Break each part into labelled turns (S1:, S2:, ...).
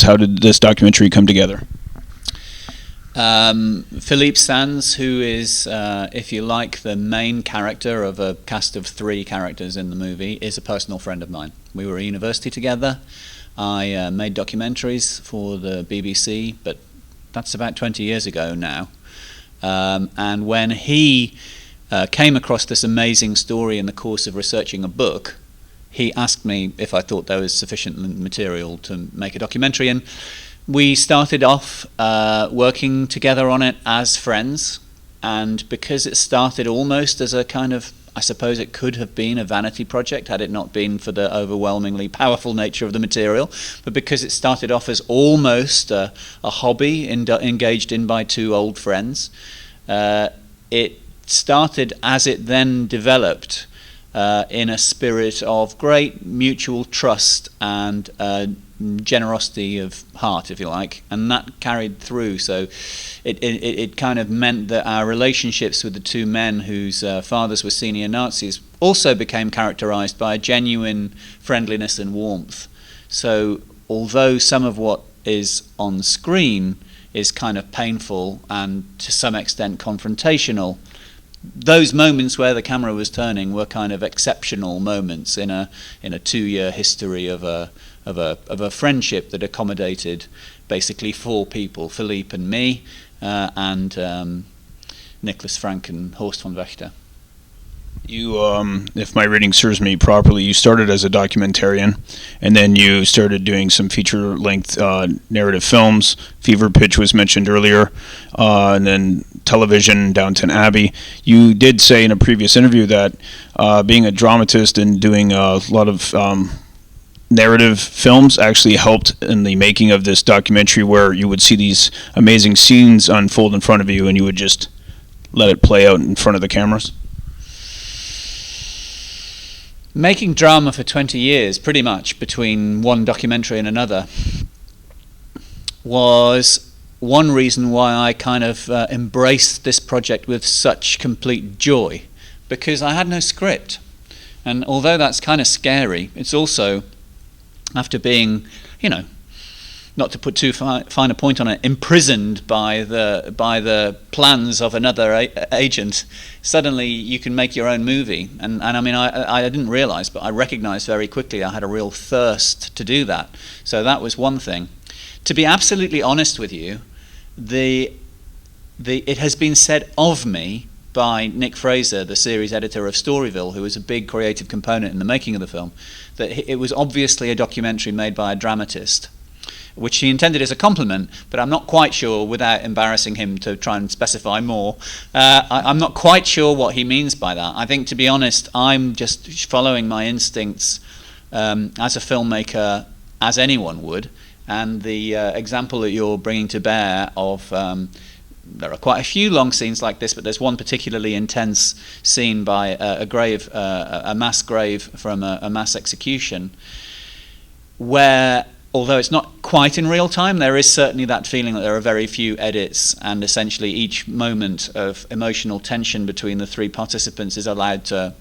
S1: How did this documentary come together?
S2: Philippe Sands, who is, if you like, the main character of a cast of 3 characters in the movie, is a personal friend of mine. We were at university together. I made documentaries for the BBC, but that's about 20 years ago now. And when he came across this amazing story in the course of researching a book, he asked me if I thought there was sufficient material to make a documentary, and we started off working together on it as friends. And because it started almost as a kind of, I suppose it could have been a vanity project had it not been for the overwhelmingly powerful nature of the material, but because it started off as almost a hobby engaged in by 2 old friends, it started as it then developed in a spirit of great mutual trust and generosity of heart, if you like, and that carried through. So it kind of meant that our relationships with the 2 men whose fathers were senior Nazis also became characterized by a genuine friendliness and warmth. So although some of what is on screen is kind of painful and to some extent confrontational, those moments where the camera was turning were kind of exceptional moments in a 2-year history of a friendship that accommodated basically 4 people: Philippe and me, and Nicholas Frank and Horst von Wächter.
S1: You, if my reading serves me properly, you started as a documentarian, and then you started doing some feature-length narrative films. Fever Pitch was mentioned earlier, and then television, Downton Abbey. You did say in a previous interview that being a dramatist and doing a lot of narrative films actually helped in the making of this documentary, where you would see these amazing scenes unfold in front of you and you would just let it play out in front of the cameras.
S2: Making drama for 20 years, pretty much, between one documentary and another, was one reason why I kind of embraced this project with such complete joy, because I had no script. And although that's kind of scary, it's also, after being, not to put too fine a point on it, imprisoned by the plans of another agent, suddenly you can make your own movie. And I mean, I didn't realize, but I recognized very quickly I had a real thirst to do that. So that was one thing. To be absolutely honest with you, it has been said of me by Nick Fraser, the series editor of Storyville, who was a big creative component in the making of the film, that it was obviously a documentary made by a dramatist, which he intended as a compliment, but I'm not quite sure, without embarrassing him to try and specify more, I'm not quite sure what he means by that. I think, to be honest, I'm just following my instincts as a filmmaker, as anyone would, and the example that you're bringing to bear of, there are quite a few long scenes like this, but there's one particularly intense scene by a mass grave from a mass execution, where, although it's not quite in real time, there is certainly that feeling that there are very few edits, and essentially each moment of emotional tension between the 3 participants is allowed to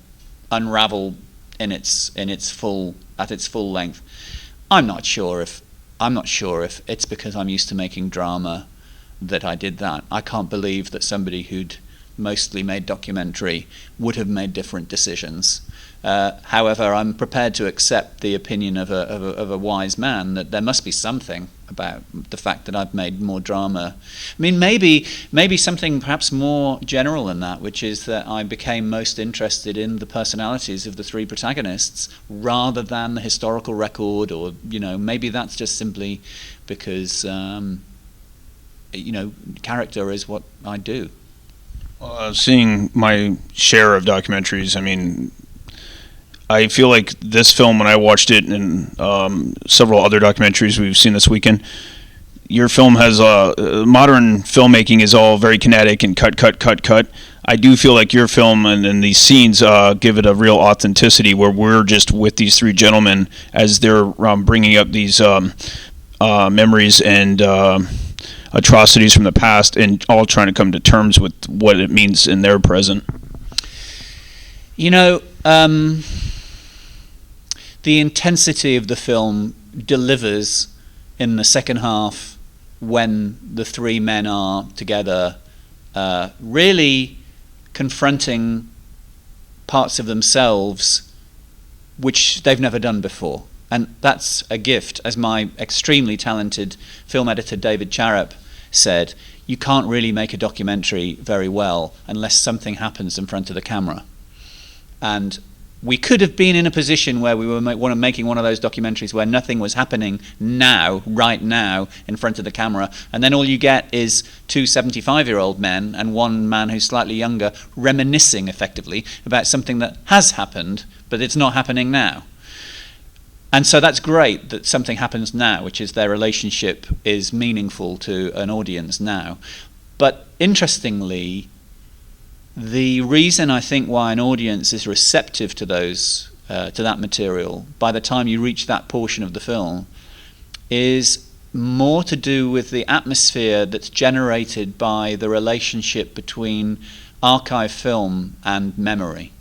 S2: unravel at its full length. I'm not sure if it's because I'm used to making drama that I did that. I can't believe that somebody who'd mostly made documentary would have made different decisions. However, I'm prepared to accept the opinion of a wise man that there must be something about the fact that I've made more drama. I mean, maybe something perhaps more general than that, which is that I became most interested in the personalities of the 3 protagonists rather than the historical record, or maybe that's just simply because character is what I do.
S1: Seeing my share of documentaries, I mean, I feel like this film, when I watched it, and several other documentaries we've seen this weekend, your film has modern filmmaking is all very kinetic and cut. I do feel like your film and these scenes give it a real authenticity, where we're just with these 3 gentlemen as they're bringing up these memories and atrocities from the past, and all trying to come to terms with what it means in their present.
S2: The intensity of the film delivers in the second half, when the three men are together, really confronting parts of themselves which they've never done before. And that's a gift. As my extremely talented film editor David Charap said, you can't really make a documentary very well unless something happens in front of the camera. And we could have been in a position where we were making one of those documentaries where nothing was happening now, right now, in front of the camera, and then all you get is two 75-year-old men and one man who's slightly younger reminiscing effectively about something that has happened, but it's not happening now. And so that's great that something happens now, which is their relationship is meaningful to an audience now. But interestingly, the reason I think why an audience is receptive to those to that material by the time you reach that portion of the film is more to do with the atmosphere that's generated by the relationship between archive film and memory.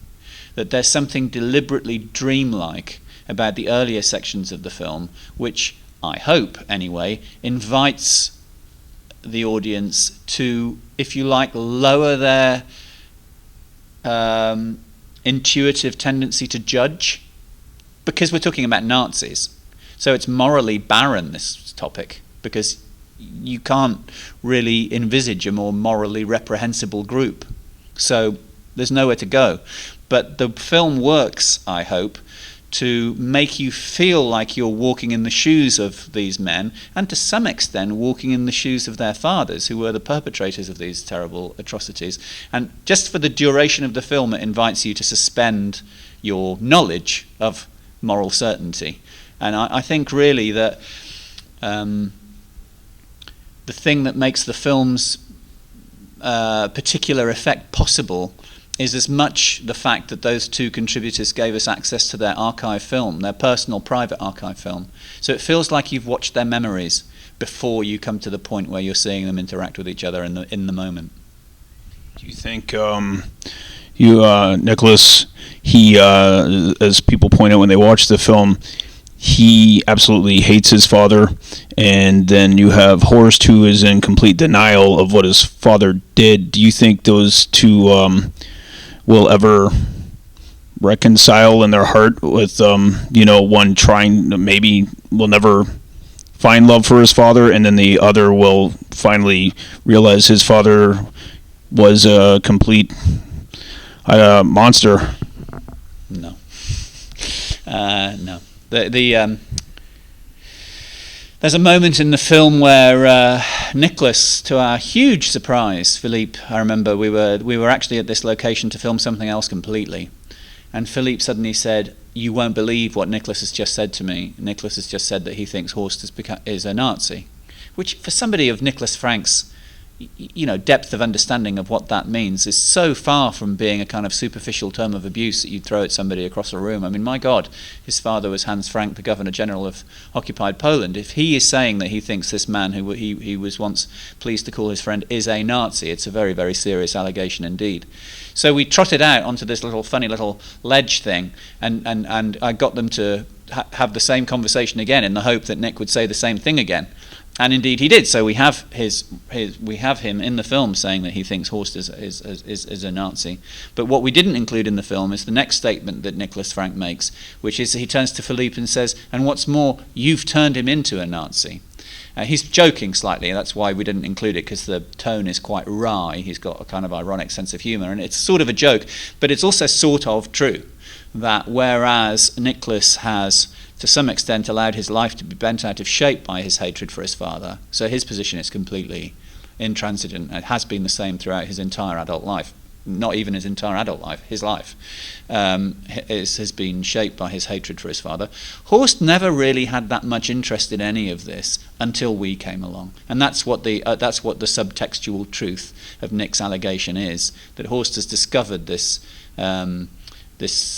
S2: That there's something deliberately dreamlike about the earlier sections of the film, which I hope, anyway, invites the audience to, if you like, lower their intuitive tendency to judge, because we're talking about Nazis. So it's morally barren, this topic, because you can't really envisage a more morally reprehensible group. So there's nowhere to go. But the film works, I hope, to make you feel like you're walking in the shoes of these men, and to some extent walking in the shoes of their fathers, who were the perpetrators of these terrible atrocities. And just for the duration of the film, it invites you to suspend your knowledge of moral certainty. And I think really that the thing that makes the film's particular effect possible is as much the fact that those two contributors gave us access to their archive film, their personal, private archive film. So it feels like you've watched their memories before you come to the point where you're seeing them interact with each other in the moment.
S1: Do you think Nicholas, he, as people point out when they watch the film, he absolutely hates his father, and then you have Horst, who is in complete denial of what his father did. Do you think those two will ever reconcile in their heart with, one trying, maybe will never find love for his father, and then the other will finally realize his father was a complete monster?
S2: No. No. There's a moment in the film where Nicholas, to our huge surprise, Philippe, I remember we were actually at this location to film something else completely, and Philippe suddenly said, "You won't believe what Nicholas has just said to me. Nicholas has just said that he thinks Horst is a Nazi," which for somebody of Nicholas Frank's depth of understanding of what that means is so far from being a kind of superficial term of abuse that you'd throw at somebody across a room. I mean, my God, his father was Hans Frank, the Governor General of occupied Poland. If he is saying that he thinks this man who he was once pleased to call his friend is a Nazi, it's a very, very serious allegation indeed. So we trotted out onto this funny little ledge thing, and I got them to have the same conversation again in the hope that Nick would say the same thing again. And indeed he did. So we have we have him in the film saying that he thinks Horst is a Nazi. But what we didn't include in the film is the next statement that Nicholas Frank makes, which is he turns to Philippe and says, "And what's more, you've turned him into a Nazi." He's joking slightly, and that's why we didn't include it, because the tone is quite wry. He's got a kind of ironic sense of humour, and it's sort of a joke, but it's also sort of true, that whereas Nicholas has to some extent allowed his life to be bent out of shape by his hatred for his father, so his position is completely intransigent. It has been the same throughout his entire adult life. Not even his entire adult life, his life has been shaped by his hatred for his father. Horst never really had that much interest in any of this until we came along, and that's what the subtextual truth of Nick's allegation is, that Horst has discovered this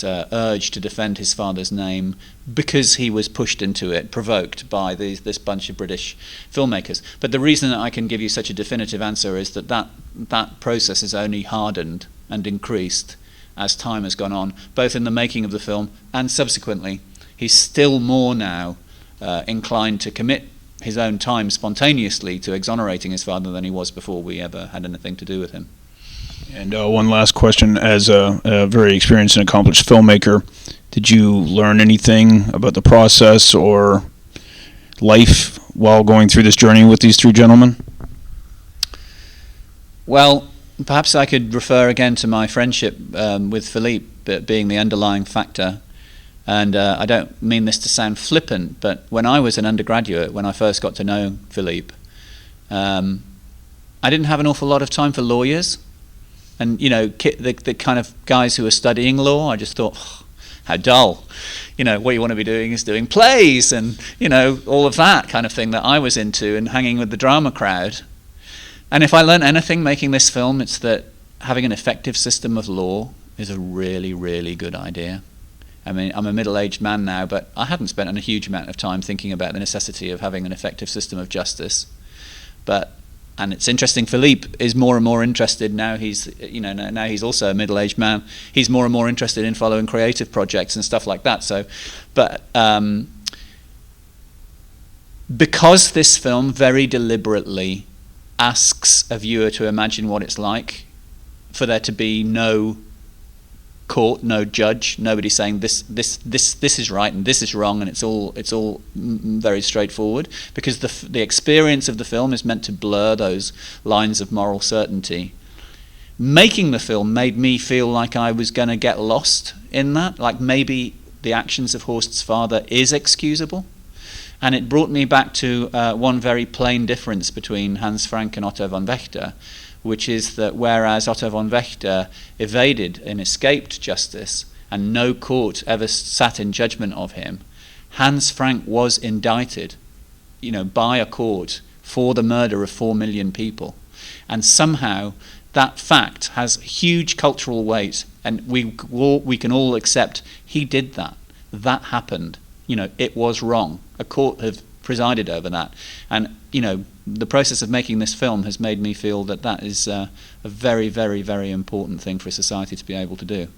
S2: urge to defend his father's name because he was pushed into it, provoked by this bunch of British filmmakers. But the reason that I can give you such a definitive answer is that process has only hardened and increased as time has gone on, both in the making of the film and subsequently. He's still more now inclined to commit his own time spontaneously to exonerating his father than he was before we ever had anything to do with him.
S1: And one last question. As a very experienced and accomplished filmmaker, did you learn anything about the process or life while going through this journey with these three gentlemen?
S2: Well, perhaps I could refer again to my friendship with Philippe being the underlying factor. And I don't mean this to sound flippant, but when I was an undergraduate, when I first got to know Philippe, I didn't have an awful lot of time for lawyers. And, you know, the kind of guys who were studying law, I just thought, oh, how dull. You know, what you want to be doing is doing plays and, you know, all of that kind of thing that I was into and hanging with the drama crowd. And if I learned anything making this film, it's that having an effective system of law is a really, really good idea. I mean, I'm a middle-aged man now, but I hadn't spent a huge amount of time thinking about the necessity of having an effective system of justice. And it's interesting, Philippe is more and more interested now. Now he's also a middle-aged man. He's more and more interested in following creative projects and stuff like that. So, but because this film very deliberately asks a viewer to imagine what it's like for there to be no court, no judge, nobody saying this is right and this is wrong, and it's all very straightforward, because the experience of the film is meant to blur those lines of moral certainty. Making the film made me feel like I was going to get lost in that, like maybe the actions of Horst's father is excusable. And it brought me back to one very plain difference between Hans Frank and Otto von Wächter, which is that whereas Otto von Wächter evaded and escaped justice and no court ever sat in judgment of him, Hans Frank was indicted, by a court for the murder of 4 million people. And somehow that fact has huge cultural weight, and we can all accept he did that. That happened. It was wrong. A court have presided over that. And, the process of making this film has made me feel that is a very, very, very important thing for a society to be able to do.